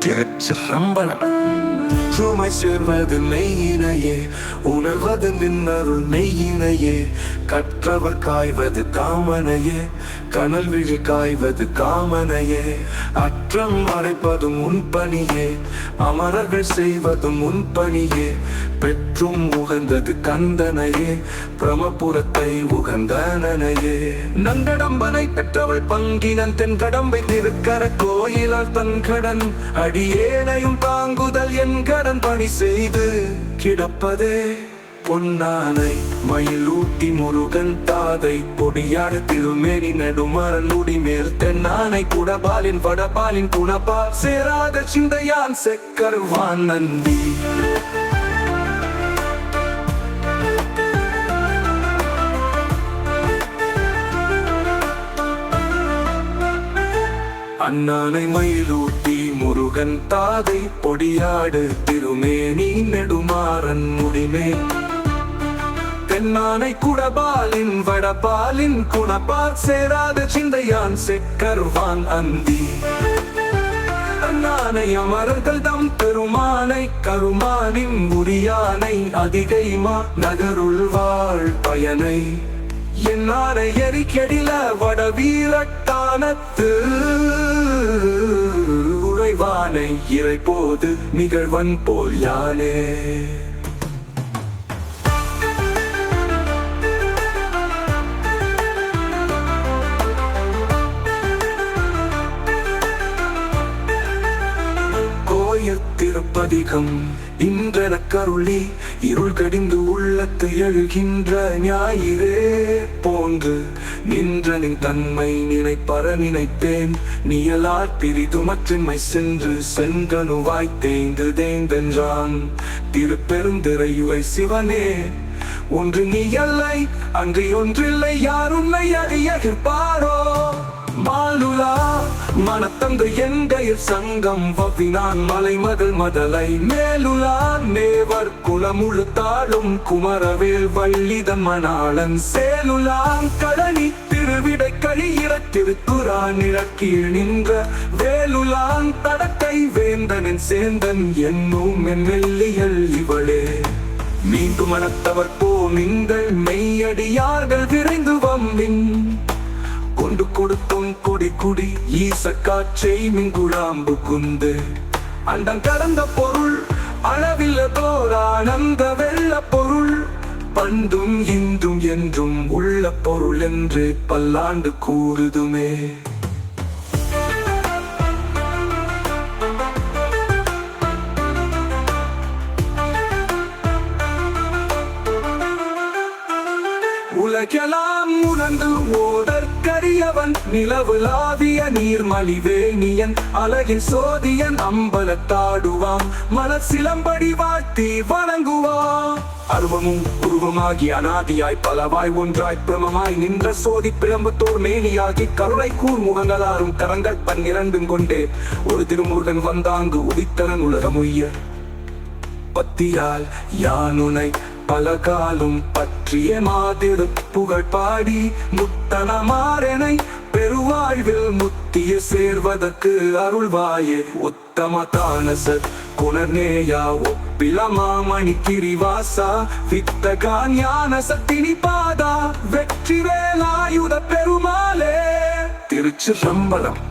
திருச்சிற்றம்பலம். சுமை சேர்வது நெய்யினையே, உணர்வது நின்னருள் நெய்யினையே. கற்றவர் காய்வது காமனையே, கனல் விழி காய்வது காமனையே. அற்றம் அடைப்பதும் உன் பணியே, அமரர்கள் செய்வதும் உன் பணியே. பெற்றும் உகந்தது கந்தனையே, பிரமபுரத்தை உகந்தனையே. நங்கடம்பனை பெற்றவள் பங்கினன் தென் கடம்பை திருக்கர கோயிலால் தன் கடன் அடியேனையும் தாங்குதல் என் கடன் பணி செய்து கிடப்பதே. பொன்னானை மயிலூட்டி முருகன் தாதை பொடியாடு திருமேனி நெடுமரன் முடிமேல் தென்னானை குடபாலின் வடபாலின் குணபால் சேராத சிந்தையான் செக்கருவான் நந்தி. அண்ணானை மயிலூட்டி முருகன் தாதை பொடியாடு திருமேனி நெடுமாறன் முடிமேல் தென்னானை குடபாலின் வடபாலின் குணபால் சேராத சிந்தையான் செக்கருவான் அந்தி. அண்ணானை அமரர்கள் தம் பெருமானை கருமானின் உரியானை அதிகைமா நகருள் வாழ் பயனை என்னாரை எரிக்கெடில வடவீரட்டானத்து உறைவானை இறைப்போது நிகழ்வன் போல் யானே. திருப்பதிகம் இன்றென கருளி இருள் கடிந்து உள்ளத்து எழுகின்ற ஞாயிறே போன்று நின்றனின் தன்மை நினைப்பற நினைப்பேன். நியலார் பிரிது மற்றின்மை சென்று செங்கனுவாய் தேய்ந்து தேய்ந்தென்றான் திருப்பெருந்திரையுவை சிவனே. ஒன்று நீயல்லை அன்றி ஒன்றில்லை, யார் உன்னை அறியகிற்பாரோ. மாலுலா மனத்தந்து என்கையில் சங்கம் வவ்வினான் மலைமகள் மதலை மேலுலா நேவர் குலமுழுத்தாளும் குமரவேல் வள்ளிதன் மணாளன் சேலுலான் கடனி திருவிடை கழியிற திருக்குறான் இறக்கீழ் நின்ற வேலுலான் தடக்கை வேந்தனின் சேந்தன் என்னும் என் மெல்லியல் இவளே. மீண்டும் மனத்தவர் போ நீங்கள் மெய்யடியார்கள் விரைந்து வம்பின் கொண்டு கொடுத்தும் கொடி குடி ஈச காற்றை மிங்குழாம்பு குந்து அண்டம் கடந்த பொருள் அளவில்லதோர் ஆனந்த வெள்ள பொருள் பண்டும் இன்றும் என்றும் உள்ள பொருள் என்று பல்லாண்டு கூறுதுமே. உலகெல்லாம் உணர்ந்து ஓடற்கரியவன் நிலவுலாவிய நீர்மலிவேணியன் அழகின் சோதியன் அம்பலத்தாடுவான் மலர் சிலம்படி வாழ்த்தி வணங்குவான். அருவமும் உருவமாகி அநாதியாய் பலவாய் ஒன்றாய் பிரமமாய் நின்ற சோதி பிரம்பத்தோர் மேனியாகி கருணை கூர் முகங்களாரும் கரங்கள் 12 கொண்டே ஒரு திருமுருகன் வந்தாங்கு உதித்தனன் உலகமுய்ய பத்தியால் யானுனை பலகாலும் பற்றிய மாதிரு புகழ் பாடி முத்தனமாறனை பெருவாழ்வில் முத்திய சேர்வதற்கு அருள்வாயே. உத்தம தானசத் குணர்நேயா ஒப்பிலமாமணி கிரிவாசா வித்தகா ஞான சத்தினி பாதா வெற்றி வேலாயுத பெருமாளே. திருச்சிற்றம்பலம்.